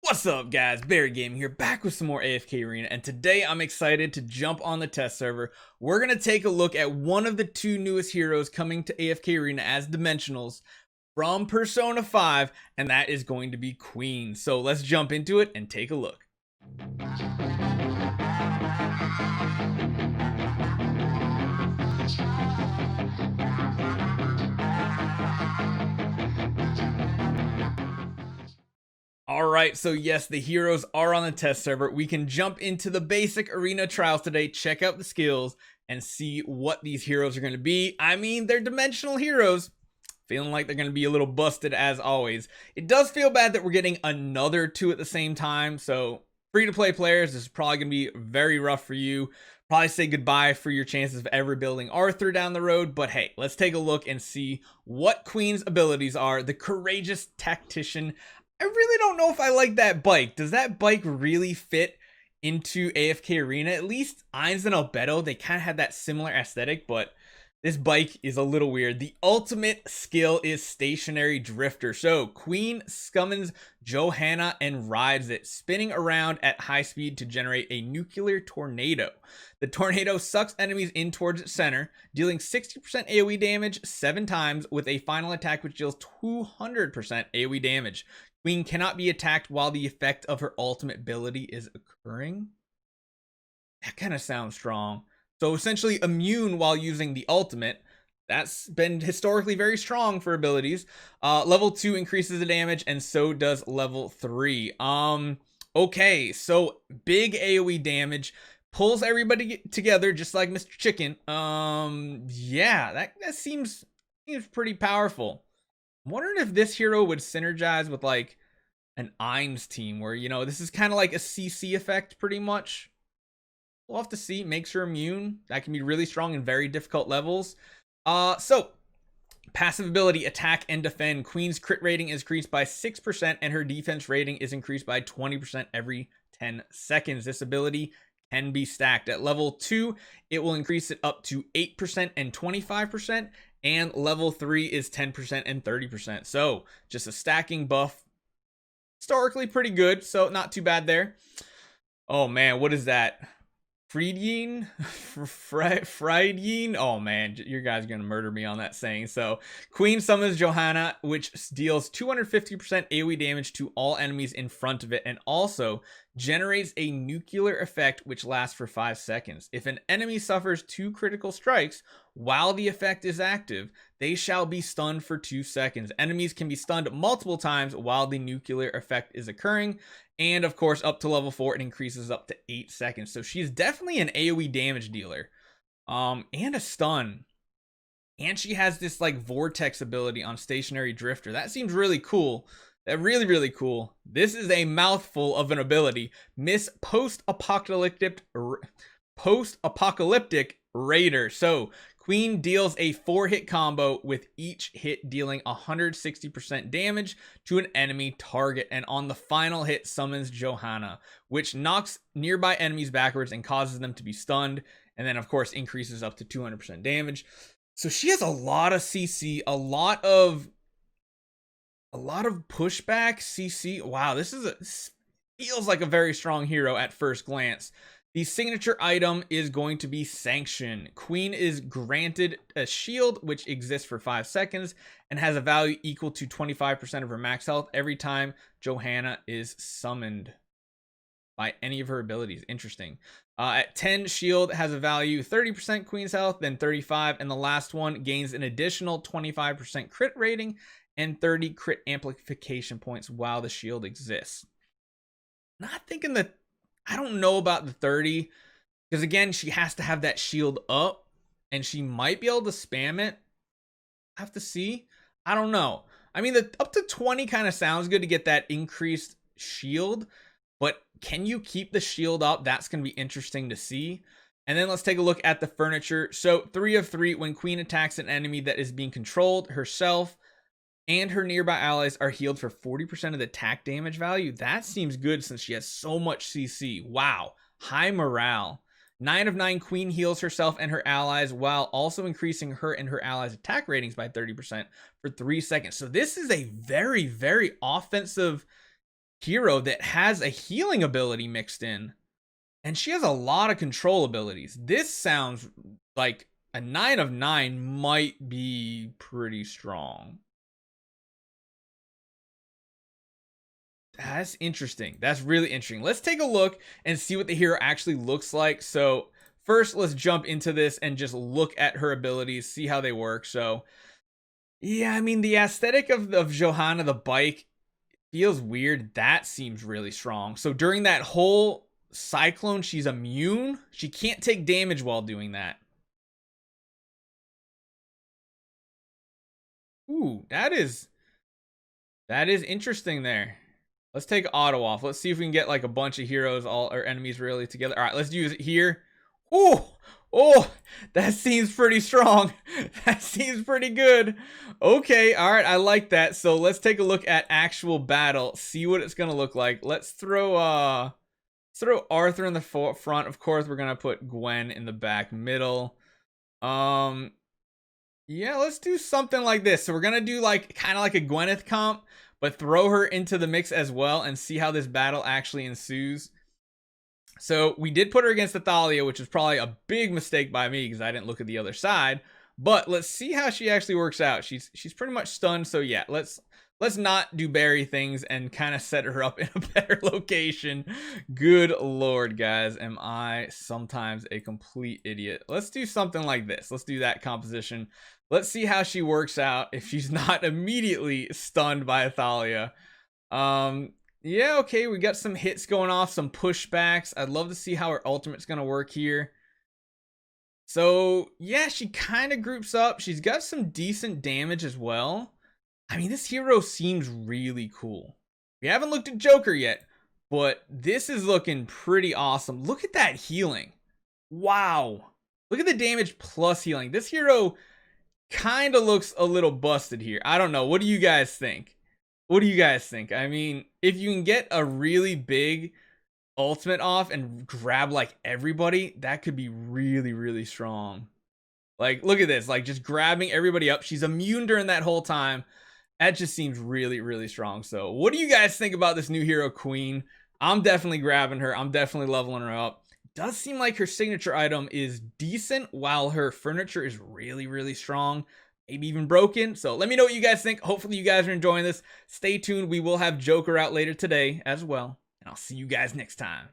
What's up guys, Barry Gaming here, back with some more AFK Arena, and today I'm excited to jump on the test server. We're going to take a look at one of the two newest heroes coming to AFK Arena as Dimensionals from Persona 5, and that is going to be Queen. So let's jump into it and take a look. Alright, so yes, the heroes are on the test server. We can jump into the basic arena trials today, check out the skills, and see what these heroes are going to be. I mean, they're dimensional heroes. Feeling like they're going to be a little busted as always. It does feel bad that we're getting another two at the same time, so free-to-play players, this is probably going to be very rough for you. Probably say goodbye for your chances of ever building Arthur down the road, but hey, let's take a look and see what Queen's abilities are. The Courageous Tactician. I really don't know if I like that bike. Does that bike really fit into AFK Arena? At least Ainz and Albedo, they kind of had that similar aesthetic, but this bike is a little weird. The ultimate skill is Stationary Drifter. So Queen summons Johanna and rides it, spinning around at high speed to generate a nuclear tornado. The tornado sucks enemies in towards its center, dealing 60% AoE damage 7 times with a final attack which deals 200% AoE damage. Queen cannot be attacked while the effect of her ultimate ability is occurring. That kind of sounds strong. So essentially immune while using the ultimate. That's been historically very strong for abilities. Level 2 increases the damage, and so does level 3. Okay, so big AoE damage. Pulls everybody together just like Mr. Chicken. Yeah, that seems pretty powerful. I'm wondering if this hero would synergize with like an Ainz team where, you know, this is kind of like a CC effect pretty much. We'll have to see. Makes her immune. That can be really strong in very difficult levels. So passive ability, attack and defend. Queen's crit rating is increased by 6% and her defense rating is increased by 20% every 10 seconds. This ability can be stacked. At level 2, it will increase it up to 8% and 25%. And level 3 is 10% and 30%. So just a stacking buff. Historically pretty good, so not too bad there. Oh man, what is that? Friedyin? Friedyin? Oh man, you guys are gonna murder me on that saying. So Queen summons Johanna, which deals 250% AoE damage to all enemies in front of it, and also generates a nuclear effect which lasts for 5 seconds. If an enemy suffers 2 critical strikes while the effect is active, they shall be stunned for 2 seconds. Enemies can be stunned multiple times while the nuclear effect is occurring. And of course, up to level 4, it increases up to 8 seconds. So she's definitely an AoE damage dealer. And a stun. And she has this like vortex ability on Stationary Drifter. That seems really cool. That really cool. This is a mouthful of an ability. Miss Post-Apocalyptic Raider. So Queen deals a 4-hit combo with each hit dealing 160% damage to an enemy target, and on the final hit summons Johanna, which knocks nearby enemies backwards and causes them to be stunned, and then of course increases up to 200% damage. So she has a lot of CC, a lot of pushback CC. Wow, this feels like a very strong hero at first glance. The signature item is going to be Sanction. Queen is granted a shield which exists for 5 seconds and has a value equal to 25% of her max health every time Johanna is summoned by any of her abilities. Interesting. At 10, shield has a value 30% Queen's health, then 35, and the last one gains an additional 25% crit rating and 30 crit amplification points while the shield exists. Not thinking that, I don't know about the 30, because again, she has to have that shield up, and she might be able to spam it. I have to see. I don't know. I mean, the up to 20 kind of sounds good to get that increased shield, but can you keep the shield up? That's going to be interesting to see. And then let's take a look at the furniture. So 3 of 3, when Queen attacks an enemy that is being controlled, herself and her nearby allies are healed for 40% of the attack damage value. That seems good since she has so much CC. Wow, high morale. 9 of 9, Queen heals herself and her allies while also increasing her and her allies' attack ratings by 30% for 3 seconds. So this is a very offensive hero that has a healing ability mixed in. And she has a lot of control abilities. This sounds like a 9 of 9 might be pretty strong. That's interesting. That's really interesting. Let's take a look and see what the hero actually looks like. So first, let's jump into this and just look at her abilities, see how they work. So yeah, I mean, the aesthetic of Johanna the bike feels weird. That seems really strong. So during that whole cyclone, she's immune. She can't take damage while doing that. Ooh, that is interesting there. Let's take auto off. Let's see if we can get like a bunch of heroes, all our enemies really together. All right, let's use it here. Oh, that seems pretty strong. That seems pretty good. Okay, all right, I like that. So let's take a look at actual battle, see what it's gonna look like. Let's throw Arthur in the front. Of course, we're gonna put Gwen in the back middle. Yeah, let's do something like this. So we're gonna do like kind of like a Gwyneth comp, but throw her into the mix as well and see how this battle actually ensues. So we did put her against Athalia, which is probably a big mistake by me because I didn't look at the other side. But let's see how she actually works out. She's pretty much stunned. So yeah, let's not do Barry things and kind of set her up in a better location. Good Lord, guys. Am I sometimes a complete idiot? Let's do something like this. Let's do that composition. Let's see how she works out if she's not immediately stunned by Athalia. Yeah, okay, we got some hits going off, some pushbacks. I'd love to see how her ultimate's gonna work here. So, yeah, she kind of groups up. She's got some decent damage as well. I mean, this hero seems really cool. We haven't looked at Joker yet, but this is looking pretty awesome. Look at that healing. Wow. Look at the damage plus healing. This hero kind of looks a little busted here. I don't know. What do you guys think? What do you guys think? I mean, if you can get a really big ultimate off and grab like everybody, that could be really, really strong. Like, look at this. Like, just grabbing everybody up. She's immune during that whole time. That just seems really, really strong. So what do you guys think about this new hero, Queen? I'm definitely grabbing her. I'm definitely leveling her up. Does seem like her signature item is decent while her furniture is really, really strong, maybe even broken. So let me know what you guys think. Hopefully you guys are enjoying this. Stay tuned. We will have Joker out later today as well. And I'll see you guys next time.